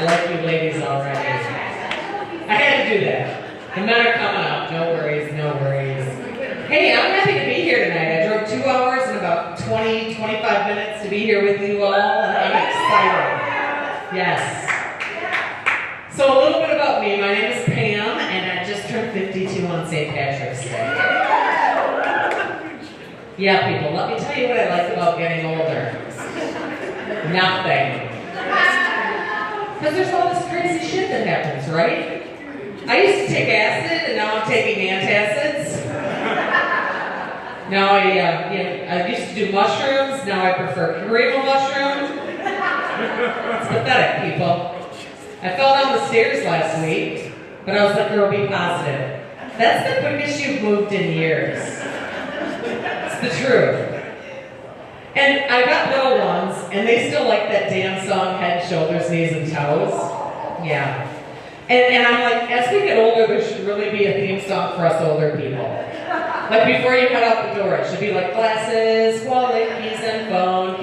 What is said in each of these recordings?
I like you ladies already. I had to do that. The men are coming up. No worries, no worries. Hey, I'm happy to be here tonight. I drove 2 hours and about 20, 25 minutes to be here with you all, and I'm excited. Yes. So a little bit about me. My name is Pam, and I just turned 52 on St. Patrick's Day. Yeah, people, let me tell you what I like about getting older. Nothing. Because there's all this crazy shit that happens, right? I used to take acid, and now I'm taking antacids. Now I used to do mushrooms, now I prefer cerebral mushrooms. It's pathetic, people. I fell down the stairs last week, but I was like, girl, be positive. That's the quickest you've moved in years. It's the truth. And I got little ones, and they still like that damn song, Head, Shoulders, Knees, and Toes. Yeah. And I'm like, as we get older, there should really be a theme song for us older people. Like before you head out the door, it should be like glasses, wallet, keys and phone,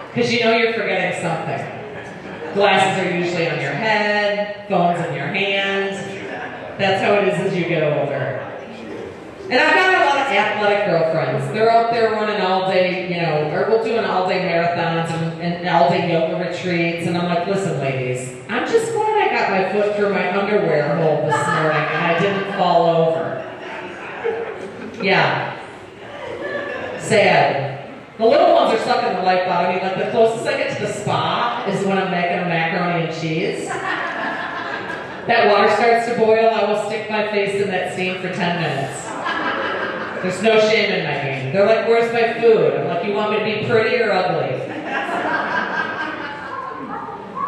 Because you know you're forgetting something. Glasses are usually on your head, phones in your hand. That's how it is as you get older. And I've got a lot of athletic girlfriends. They're out there running all day, or we'll do an all-day marathons and all-day yoga retreats. And I'm like, listen, ladies, I'm just glad I got my foot through my underwear hole this morning and I didn't fall over. Yeah. Sad. The little ones are sucking the life out of me. Like the closest I get to the spa is when I'm making a macaroni and cheese. That water starts to boil, I will stick my face in that steam for 10 minutes. There's no shame in my game. They're like, where's my food? I'm like, you want me to be pretty or ugly?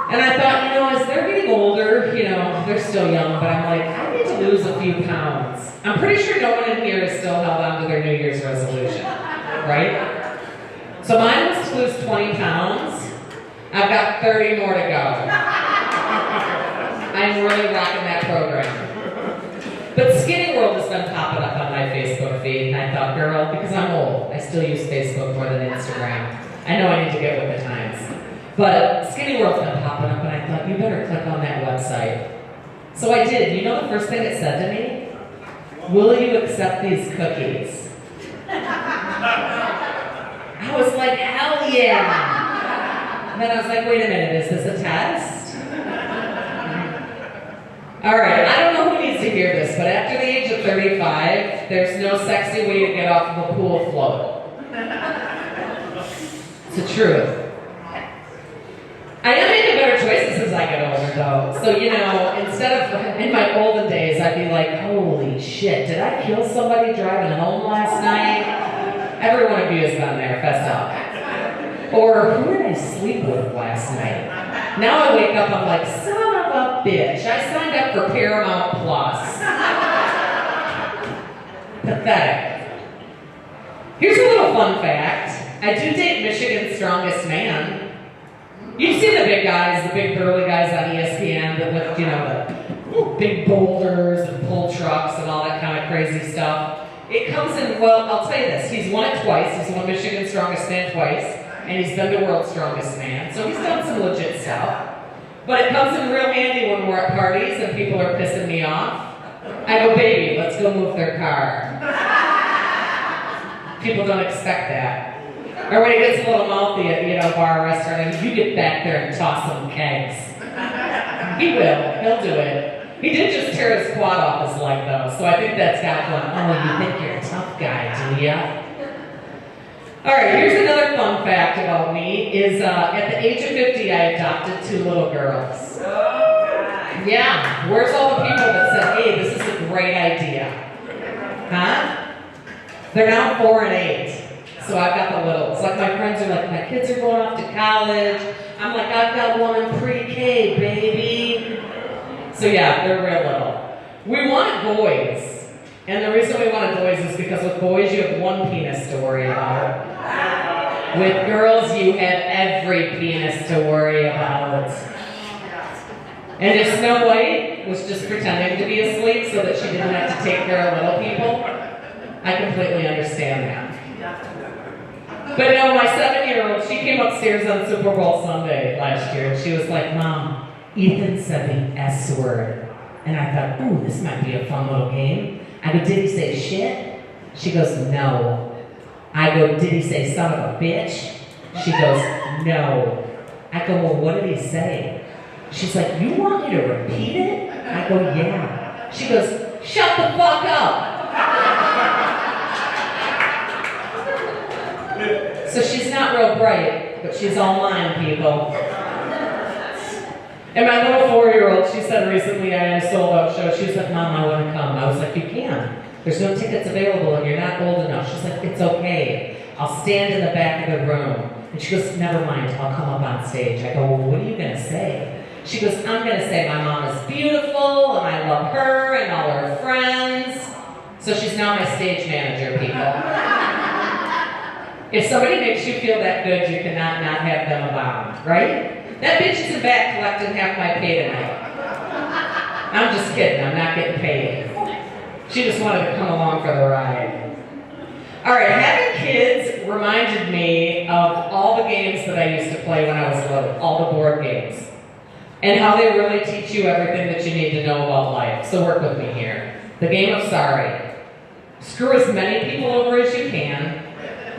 And I thought, as they're getting older, they're still young, but I'm like, I need to lose a few pounds. I'm pretty sure no one in here is still held on to their New Year's resolution, right? So mine was to lose 20 pounds. I've got 30 more to go. I'm really rocking that program. But Skinny World has been popping up on my Facebook feed, and I thought, girl, because I'm old, I still use Facebook more than Instagram. I know I need to get with the times. But Skinny World's been popping up, and I thought, you better click on that website. So I did. You know the first thing it said to me? Will you accept these cookies? I was like, hell yeah! And then I was like, wait a minute, is this a test? Alright, I don't know who needs to hear this, but after the age of 35, there's no sexy way to get off of a pool float. It's the truth. I am making better choices as I get older, though. So, instead of, in my olden days, I'd be like, holy shit, did I kill somebody driving home last night? Every one of you has been there, fess up. Or, who did I sleep with last night? Now I wake up, I'm like, son of a bitch, I signed up for Paramount Plus. Pathetic. Here's a little fun fact. I do date Michigan's strongest man. You've seen the big guys, the big burly guys on ESPN that lift, the big boulders and pull trucks and all that kind of crazy stuff. It comes in, well, I'll tell you this, he's won it twice. He's won Michigan's strongest man twice, and he's been the world's strongest man. So he's done some legit stuff. But it comes in real handy when we're at parties and people are pissing me off. I go, baby, let's go move their car. People don't expect that. Or when he gets a little mouthy at, a bar or restaurant, and you get back there and toss some kegs. He will. He'll do it. He did just tear his quad off his leg, though, so I think that's got one. Oh, you think you're a tough guy, do ya? All right, here's another fun fact about me, is at the age of 50, I adopted 2 little girls. Yeah, where's all the people that said, hey, this is a great idea? Huh? They're now 4 and 8. So I've got the littles. Like my friends are like, my kids are going off to college. I'm like, I've got one in pre-K, baby. So yeah, they're real little. We wanted boys. And the reason we wanted boys is because with boys you have one penis to worry about. With girls you have every penis to worry about. And if Snow White was just pretending to be asleep so that she didn't have to take care of little people, I completely understand that. But no, my 7-year-old, she came upstairs on Super Bowl Sunday last year, and she was like, Mom, Ethan said the S word. And I thought, ooh, this might be a fun little game. I go, did he say shit? She goes, no. I go, did he say son of a bitch? She goes, no. I go, well, what did he say? She's like, you want me to repeat it? I go, yeah. She goes, shut the fuck up. So she's not real bright, but she's all mine, people. And my little 4-year-old, she said recently I had a sold-out show. She was like, Mom, I want to come. I was like, you can. There's no tickets available and you're not old enough. She's like, it's okay. I'll stand in the back of the room. And she goes, never mind, I'll come up on stage. I go, well, what are you going to say? She goes, I'm going to say my mom is beautiful and I love her and all her friends. So she's now my stage manager, people. If somebody makes you feel that good, you cannot not have them abound, right? That bitch is in back collecting half my pay tonight. I'm just kidding, I'm not getting paid. She just wanted to come along for the ride. All right, having kids reminded me of all the games that I used to play when I was little, all the board games, and how they really teach you everything that you need to know about life. So work with me here. The game of sorry. Screw as many people over as you can.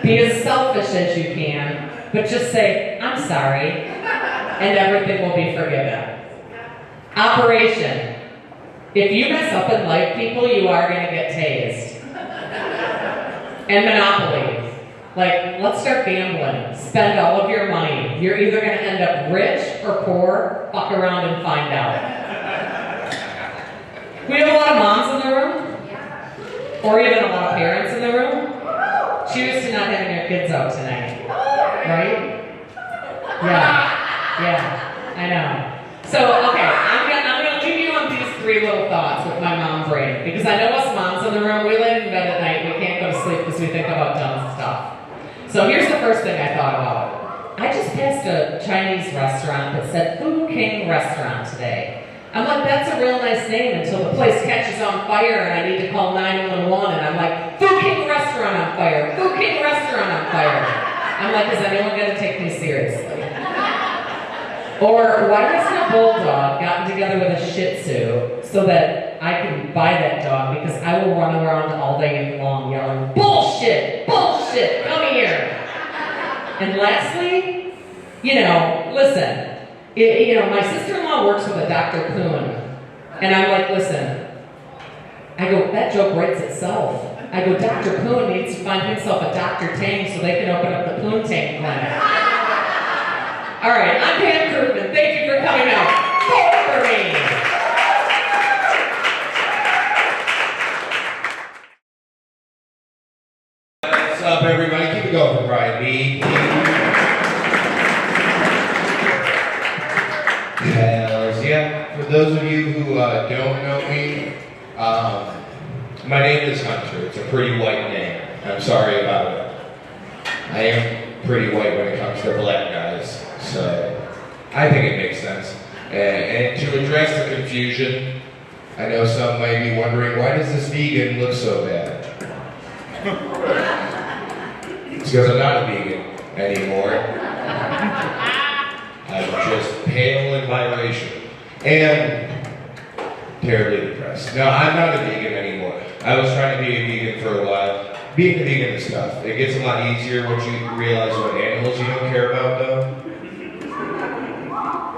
Be as selfish as you can, but just say, I'm sorry, and everything will be forgiven. Operation. If you mess up in life, people, you are going to get tased. And Monopoly. Like, let's start gambling. Spend all of your money. You're either going to end up rich or poor. Fuck around and find out. We have a lot of moms in the room. Or even a lot of parents in the room. Cheers to not having your kids out tonight. Right? Yeah, I know. So, okay, I'm gonna leave you on these 3 little thoughts with my mom brain. Because I know us moms in the room, we lay in bed at night, we can't go to sleep because we think about dumb stuff. So here's the first thing I thought about. I just passed a Chinese restaurant that said Food King Restaurant today. I'm like, that's a real nice name until the place catches on fire and I need to call 911 and I'm like, Food King Restaurant on fire, Food King Restaurant on fire. I'm like, is anyone going to take me seriously? Or why hasn't a bulldog gotten together with a Shih Tzu so that I can buy that dog because I will run around all day long yelling, bullshit, bullshit, come here. And lastly, listen, my sister-in-law works with a Dr. Poon. And I'm like, listen, I go, that joke writes itself. I go, Dr. Poon needs to find himself a Dr. Tang so they can open up the Poon Tang clinic. All right, I'm Pam Krugman. Thank you for coming out. Vote for me. What's up, everybody? Keep it going for Brian B. Hells yeah. For those of you who don't know me, my name is Hunter. It's a pretty white name. I'm sorry about it. I am pretty white when it comes to black guys. So, I think it makes sense. And to address the confusion, I know some might be wondering, why does this vegan look so bad? It's because I'm not a vegan anymore. I'm just pale and biracial. And terribly depressed. No, I'm not a vegan anymore. I was trying to be a vegan for a while. Being a vegan is tough. It gets a lot easier once you realize what animals you don't care about, though.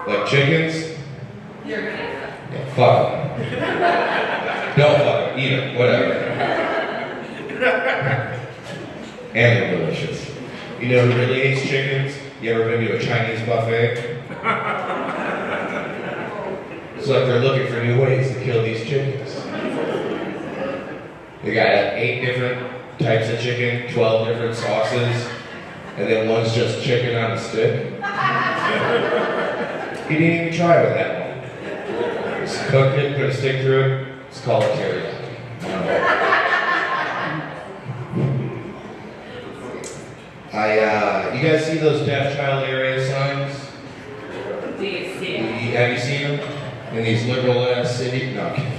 Like chickens? Yeah, fuck them. Don't fuck them, eat them, whatever. And they're delicious. You know who really hates chickens? You ever been to a Chinese buffet? It's like they're looking for new ways to kill these chickens. They got 8 different types of chicken, 12 different sauces, and then one's just chicken on a stick. You didn't even try with that one. Just cooked it, put a stick through it. It's called teriyaki. You guys see those deaf child area signs? Have you seen them? In these liberal ass cities? No, I'm kidding.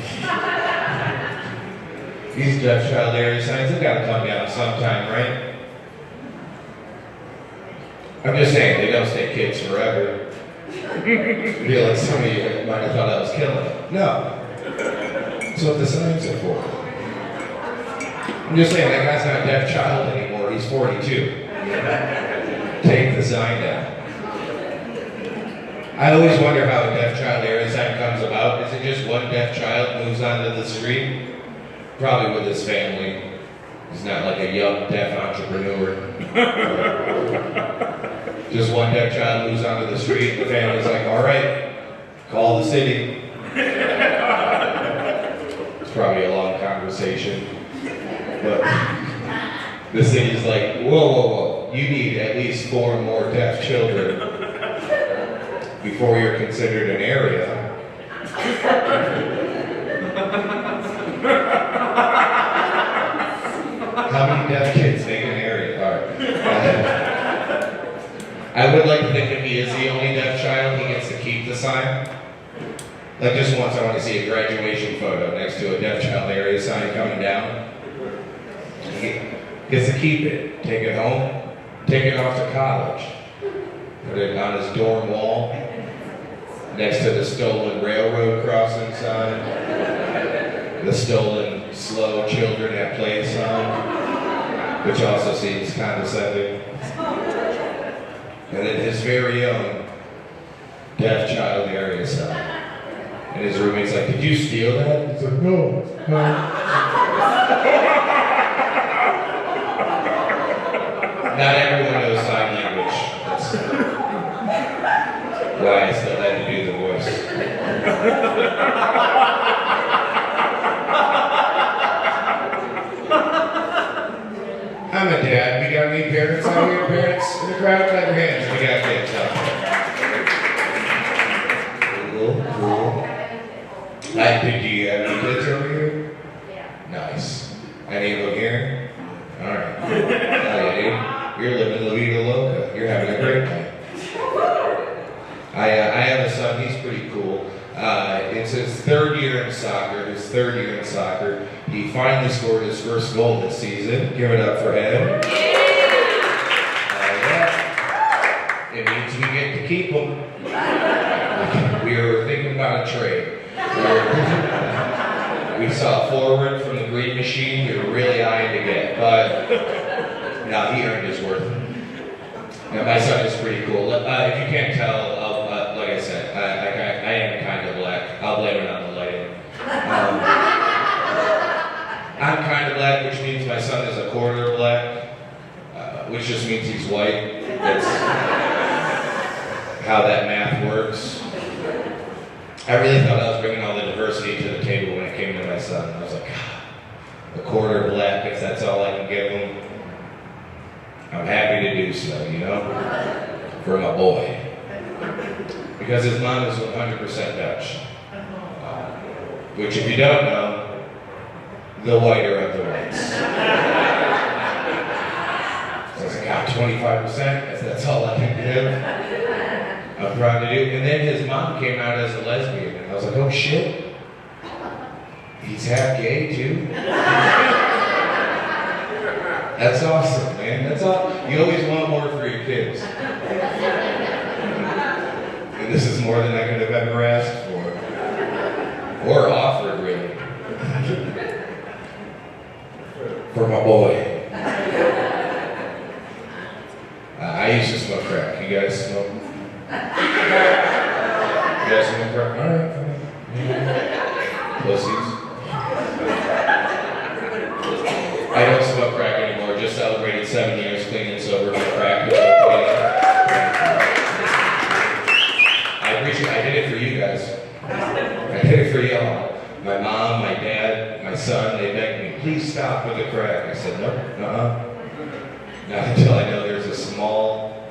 These deaf child area signs, they've got to come down sometime, right? I'm just saying, they don't stay kids forever. I feel like some of you might have thought I was killing them. No. That's what the signs are for. I'm just saying, that guy's not a deaf child anymore. He's 42. Take the sign down. I always wonder how a deaf child area sign comes about. Is it just one deaf child moves onto the street? Probably with his family. He's not like a young deaf entrepreneur. Just one deaf child moves onto the street, and the family's like, all right, call the city. It's probably a long conversation. But the city's like, whoa, you need at least 4 more deaf children before you're considered an area. How many deaf kids make an area? All right. I would like to think if he is the only deaf child, he gets to keep the sign. Like just once I want to see a graduation photo next to a deaf child area sign coming down. He gets to keep it, take it home, take it off to college, put it on his dorm wall, next to the stolen railroad crossing sign, the stolen slow children at play sign, which also seems condescending, and then his very own deaf child area sign. And his roommate's like, did you steal that? He's like, no. Not everyone knows sign language. That's why I still had to do the voice. I'm a dad. We got any parents out here? Parents in the crowd? Clap your hands. We got kids out there. Cool. Do you have any kids over here? Yeah. Nice. Any of them here? All right. You're living La Vida Loca. You're having a great night. I have a son. He's pretty cool. It's his third year in soccer. He finally scored his first goal this season. Give it up for him. It means we get to keep him. We were thinking about a trade. We saw forward from the green machine. We were really eyeing to get, but no, he earned his worth. Now, my son is pretty cool. If you can't tell, like I said, I am kind of black. I'll blame it on the lighting. I'm kind of black, which means my son is a quarter black, which just means he's white. That's how that math works. I really thought I was bringing all the diversity to the table when it came to my son. I was like, a quarter black, if that's all I can give him, I'm happy to do so, you know, for my boy. Because his mom is 100% Dutch. Which, if you don't know, the whiter of the whites. So I was like, 25%, if that's all I can give. I'm proud to do. And then his mom came out as a lesbian, and I was like, oh shit, he's half gay too? That's awesome, man. That's all. You always want more for your kids. And this is more than I could have ever asked for. Or offered, really. For my boy. I used to smoke crack. You guys smoke? You guys smoke crack? Alright. Pussies. I don't smoke crack anymore. Just celebrated 7 years clean and sober from crack. I appreciate it. I did it for you guys. I did it for y'all. My mom, my dad, my son, they begged me, please stop with the crack. I said, nope, not until I know there's a small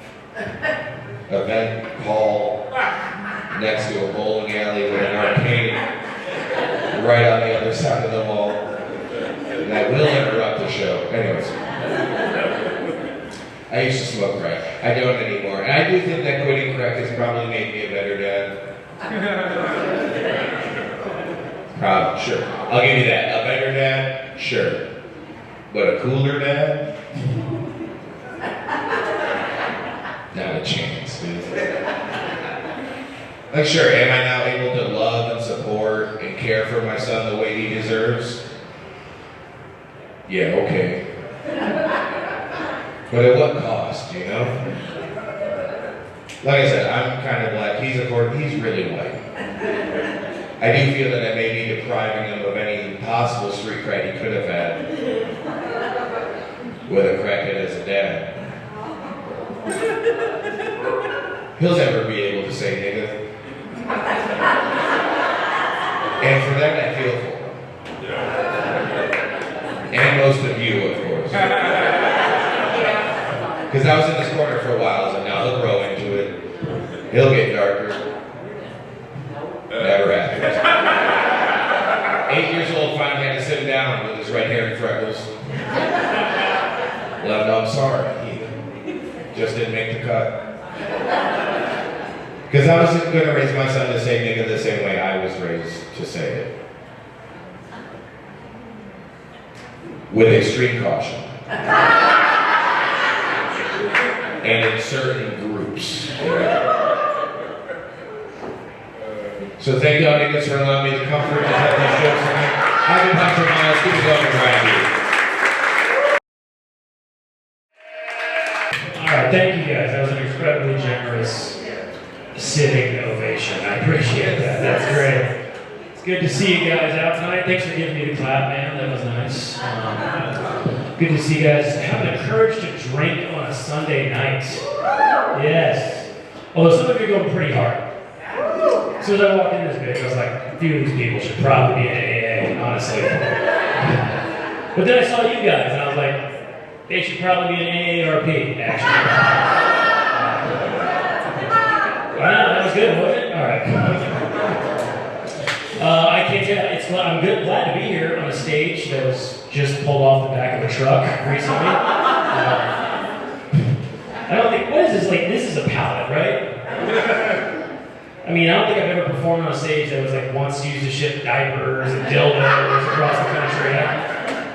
event hall next to a bowling alley with an arcade right on the other side of the wall. And I will interrupt the show. Anyways. I used to smoke crack. I don't anymore. And I do think that quitting crack has probably made me a better dad. Sure. I'll give you that. A better dad? Sure. But a cooler dad? No. Like, sure, am I now able to love and support and care for my son the way he deserves? Yeah, okay. But at what cost, you know? Like I said, I'm kind of black. He's really white. I do feel that I may be depriving him of any possible street cred he could have had with a crackhead as a dad. He'll never be able to say nigga. And for that, I feel for him. And most of you, of course. Because I was in this corner for a while, so now he'll grow into it. He'll get darker. Never happened. 8 years old, finally had to sit him down with his red hair and freckles. Let him know I'm sorry. He just didn't make the cut. Because I was going to raise my son to say nigga the same way I was raised to say it. With extreme caution. And in certain groups. So thank y'all niggas for allowing me the comfort to tell these jokes tonight. I've been Hunter Miles. Keep it going, Brian. Alright, thank you guys. That was an incredibly generous sitting ovation. I appreciate that. That's great. It's good to see you guys out tonight. Thanks for giving me the clap, man. That was nice. Good to see you guys having the courage to drink on a Sunday night. Yes. Although some of you are going pretty hard. As soon as I walked in this bitch, I was like, a few of these people should probably be in AA, honestly. But then I saw you guys, and I was like, they should probably be in AARP, actually. Wow, that was good, wasn't it? All right. I can't tell you, I'm glad to be here on a stage that was just pulled off the back of a truck recently. I don't think, what is this, like, this is a pallet, right? I mean, I don't think I've ever performed on a stage that was like once used to ship diapers and dildos across the country.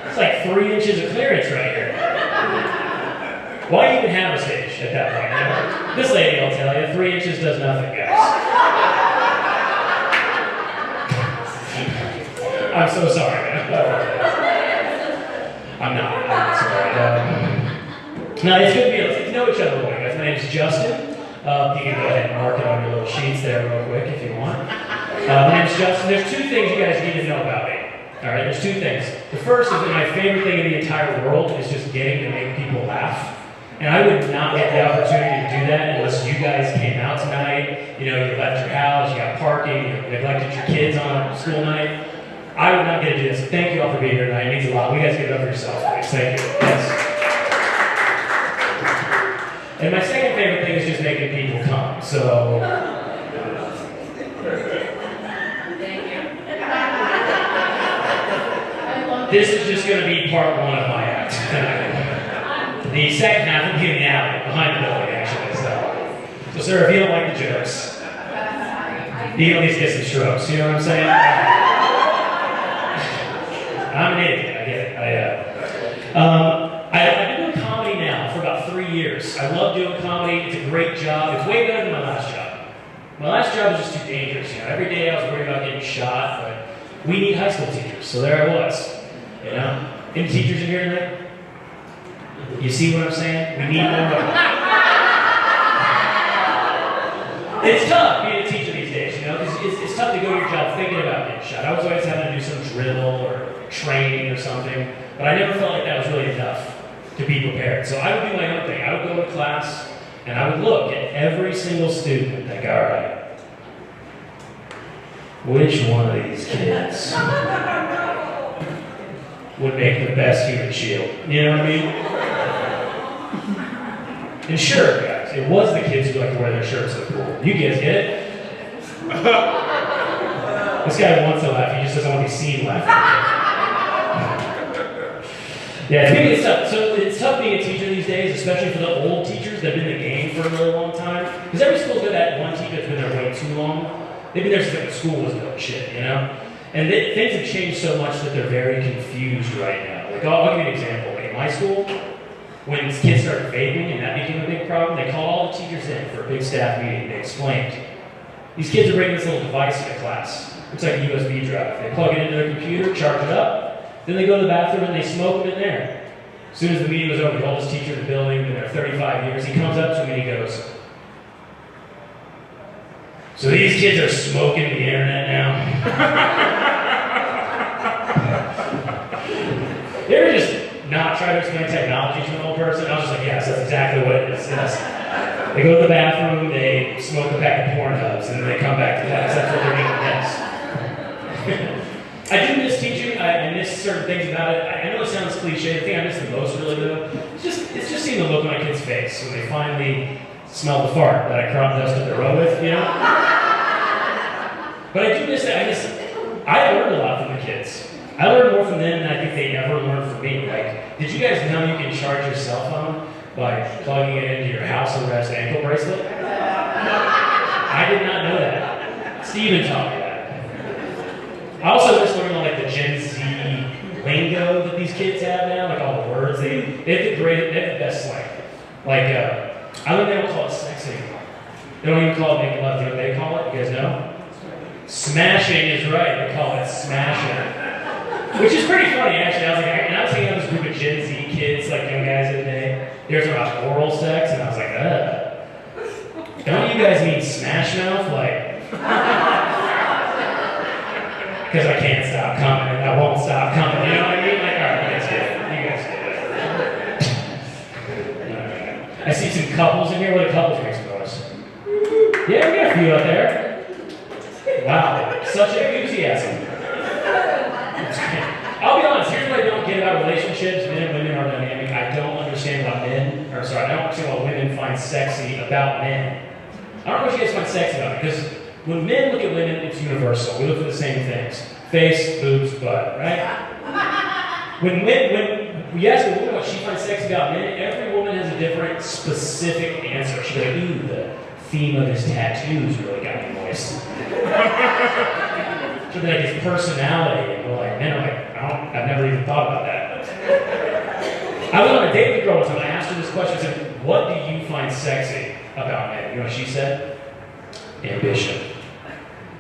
It's like 3 inches of clearance right here. Why even have a stage at that point? You know? This lady will tell you, 3 inches does nothing, guys. I'm so sorry, man. I'm not sorry. No, it's good to be able to know each other a little bit, guys. My name's Justin. You can go ahead and mark it on your little sheets there real quick if you want. My name's Justin. There's 2 things you guys need to know about me. Alright, there's 2 things. The first is that my favorite thing in the entire world is just getting to make people laugh. And I would not get the opportunity to do that unless you guys came out tonight. You know, you left your house, you got parking, you neglected your kids on a school night. I would not get to do this. So thank you all for being here tonight. It means a lot. We guys give it up for yourselves, please. Thank you. Yes. And my second favorite thing is just making people come. So. This is just going to be part 1 of my act tonight. The second half will be in the alley, behind the building, actually. So, sir, if you don't like the jokes, you can at least get some strokes. You know what I'm saying? I'm an idiot. I get it. I've been doing comedy now for about 3 years. I love doing comedy. It's a great job. It's way better than my last job. My last job was just too dangerous. You know, every day I was worried about getting shot, but we need high school teachers, so there I was. You know, any teachers in here tonight? You see what I'm saying? We need more. It's tough being a teacher these days, you know, because it's tough to go to your job thinking about getting shot. I was always having to do some drill or training or something, but I never felt like that was really enough to be prepared. So I would do my own thing. I would go to class and I would look at every single student and think, all right, which one of these kids would make the best human shield? You know what I mean? And sure, guys, it was the kids who like to wear their shirts to the pool. You guys get it? This guy wants to laugh, he just doesn't want to be seen laughing. Yeah, it's tough. So it's tough being a teacher these days, especially for the old teachers that have been in the game for a really long time. Because every school's got that one teacher that's been there way too long. They've been there since like the school was built shit, you know? And things have changed so much that they're very confused right now. Like, I'll give you an example. Like in my school, when kids started vaping and that became a big problem, they called all the teachers in for a big staff meeting. They explained, These kids are bringing this little device into class. Looks like a USB drive. They plug it into their computer, charge it up, then they go to the bathroom and they smoke them in there. As soon as the meeting was over, the oldest teacher in the building, been there 35 years, he comes up to me and he goes, "So these kids are smoking the internet now?" They ever just not try to explain technology to an old person? I was just like, yes, that's exactly what it is. Yes. They go to the bathroom, they smoke a pack of Pornhubs, and then they come back to class. That's what they're doing next. I do miss teaching. I miss certain things about it. I know it sounds cliche. The thing I miss the most, really, though, it's just seeing the look on my kid's face when they finally smell the fart that I crop dusted their row with, you know? But I do miss that. I learned a lot from the kids. I learned more from them than I think they ever learned from me. Like, did you guys know you can charge your cell phone by plugging it into your house arrest ankle bracelet? I did not know that. Steven taught me that. I also miss learning all like the Gen Z lingo that these kids have now, like all the words. They have the best slang. Like, I think they don't call it sex anymore. They don't even call it making love. You know what they call it? You guys know? Smashing is right. They call it smashing. Which is pretty funny, actually. I was hanging out with this group of Gen Z kids, like young guys of the day. They were talking about oral sex, and I was like, don't you guys mean smash mouth? Like, because I can't stop coming, and I won't stop coming. You know what I mean? Like, all right, you guys get it. I see some couples in here. What do couples make some noise? Yeah, we got a few out there. Wow, such enthusiasm. I'll be honest, here's what I don't get about relationships. Men and women are dynamic. I don't understand why I don't understand what women find sexy about men. I don't know what you guys find sexy about it, because when men look at women, it's universal. We look for the same things. Face, boobs, butt, right? When you ask a woman what she finds sexy about men, every woman has a different specific answer. She'll be like, ooh, the theme of his tattoos really got me moist. So like his personality, and we're like, man, I've never even thought about that. I went on a date with a girl one time, and I asked her this question. I said, what do you find sexy about men? You know what she said? Ambition.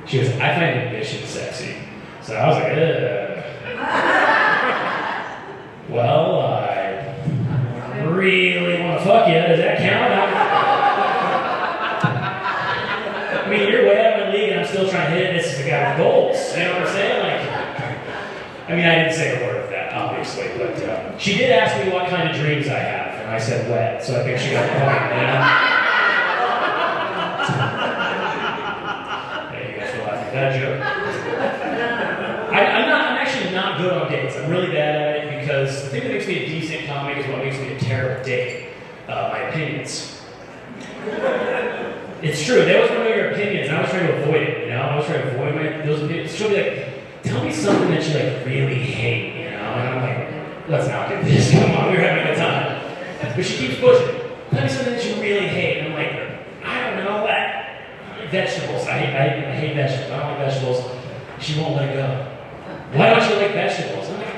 She goes, I find ambition sexy. So I was like, well, I really want to fuck you. Does that count? I mean, you're way out of my league, and I'm still trying to hit it. This is the guy with goals. You know what I'm saying? Like, I mean, I didn't say a word of that, obviously, but she did ask me what kind of dreams I have, and I said wet. So I think she got the point. You know? Hey, you guys were laughing at that joke. I'm actually not good on dates. I'm really bad at it because the thing that makes me a decent comic is what makes me a terrible date. My opinions. It's true. They always want to know your opinions, and I was trying to avoid it. You know, I was trying to avoid those opinions. She'll be like, "Tell me something that you like really hate." You know, and I'm like, "Let's not do this. Come on, we're having a good time." But she keeps pushing. Tell me something that you really hate. And I'm like, I don't know. Vegetables. I hate vegetables. I don't like vegetables. She won't let it go. Why don't you like vegetables? I'm like,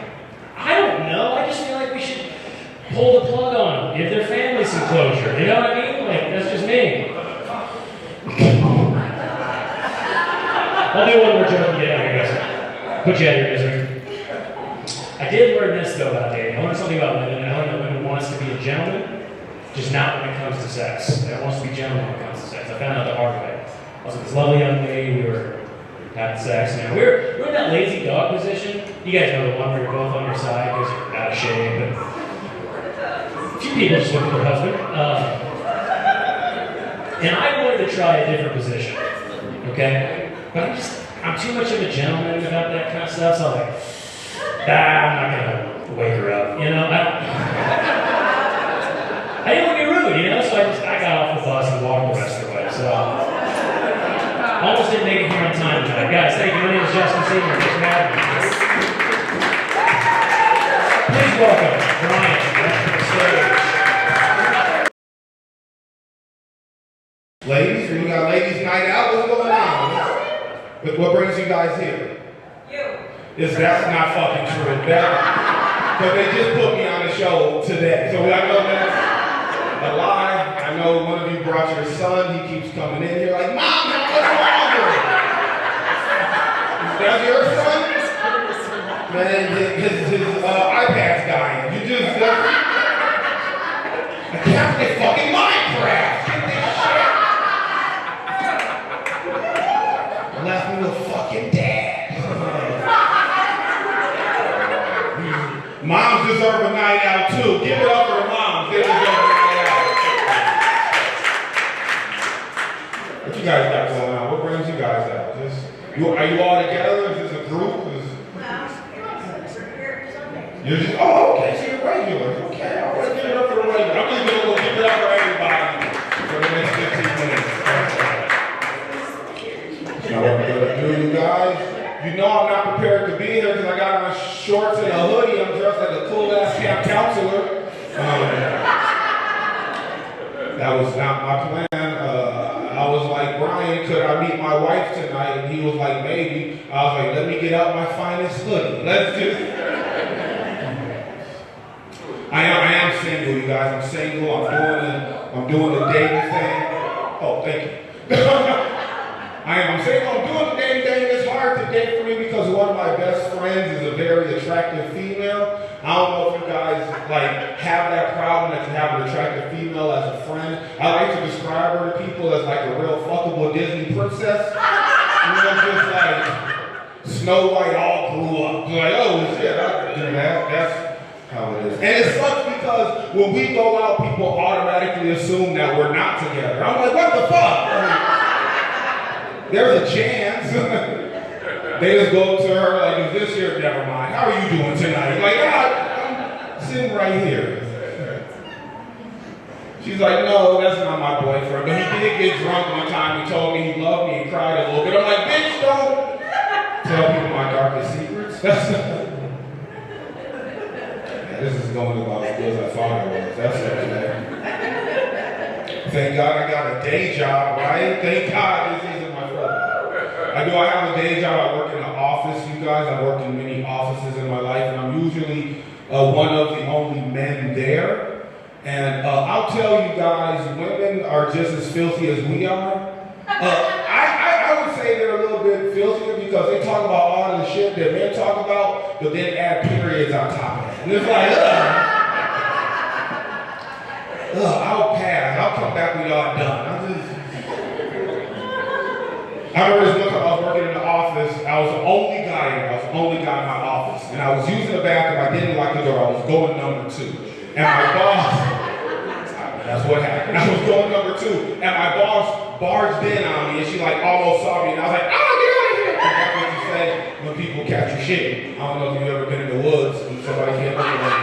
I don't know. I just feel like we should pull the plug on them, give their family some closure. You know what I mean? Like, that's just me. I'll do one more joke and get out of here, guys. Put you out of your misery. I did learn this, though, about dating. I learned something about women. I learned that women want us to be a gentleman, just not when it comes to sex. They want us to be gentlemen when it comes to sex. I found out the hard way. I was with this lovely young lady. We were having sex. Now, we're in that lazy dog position. You guys know the one where you're both on your side because you're out of shape. And a few people just look at their husband. And I wanted to try a different position. Okay? But I'm too much of a gentleman about that kind of stuff, so I'm like, I'm not gonna wake her up, you know? I didn't want to be rude, you know, so I got off the bus and walked the rest of the way, so. Almost didn't make it here on time tonight. Guys, thank you. My name is Justin Senior. Thanks for having me. Please welcome Brian back to the stage. Ladies, we got ladies' night out. What's going on? What brings you guys here? That's not fucking true. Because they just put me on the show today. So I know that's a lie. I know one of you brought your son. He keeps coming in here like, Mom, what's wrong? That's your son? Man, his iPad's dying. You just, I can't play fucking Minecraft. Get this shit. Left me with fucking dad. Moms deserve a night out too. Give it up for the moms. They deserve a night out. What you guys got going on? What brings you guys out? Are you all together? Is this a group? You're just, oh, okay, so you're regulars. Okay, I'll give it up for the regulars. I'm just going to go give it up for everybody for the next 15 minutes. So what I'm going to do, you guys, you know I'm not prepared to be here because I got my shorts and a hoodie. I'm dressed like a cool-ass camp counselor. That was not my plan. I was like, Brian, could I meet my wife tonight? And he was like, maybe. I was like, let me get out my finest hoodie. Let's just... I am single, you guys. I'm single. I'm doing the dating thing. Oh, thank you. I'm single. I'm doing the dating thing. It's hard to date for me because one of my best friends is a very attractive female. I don't know if you guys like have that problem that you have an attractive female as a friend. I like to describe her to people as like a real fuckable Disney princess. You know, just like Snow White all grew up. Like, oh shit, I can do that. That's how it is. And it sucks because when we go out, people automatically assume that we're not together. I'm like, what the fuck? There's a chance. They just go up to her like, is this here? Never mind. How are you doing tonight? Like, I'm sitting right here. She's like, no, that's not my boyfriend. But he did get drunk one time. He told me he loved me and cried a little bit. I'm like, bitch, don't tell people my darkest secrets. This is going about as good as I thought it was. That's okay. Thank God I got a day job, right? Thank God this isn't my fault. I have a day job. I work in an office, you guys. I work in many offices in my life, and I'm usually one of the only men there. And I'll tell you guys, women are just as filthy as we are. I would say they're a little bit filthier because they talk about all of the shit that men talk about, but then add periods on top of it. And it's like, I'll pass. I'll come back when y'all done. I remember this one time I was working in the office. I was the only guy in there. I was the only guy in my office. And I was using the bathroom. I didn't lock the door. I was going number 2. And my boss, that's what happened. I was going number 2. And my boss barged in on me. And she like almost saw me. And I was like, oh, get out of here. And that's what you say when people catch you shit. I don't know if you've ever been in the woods and somebody can't look at you.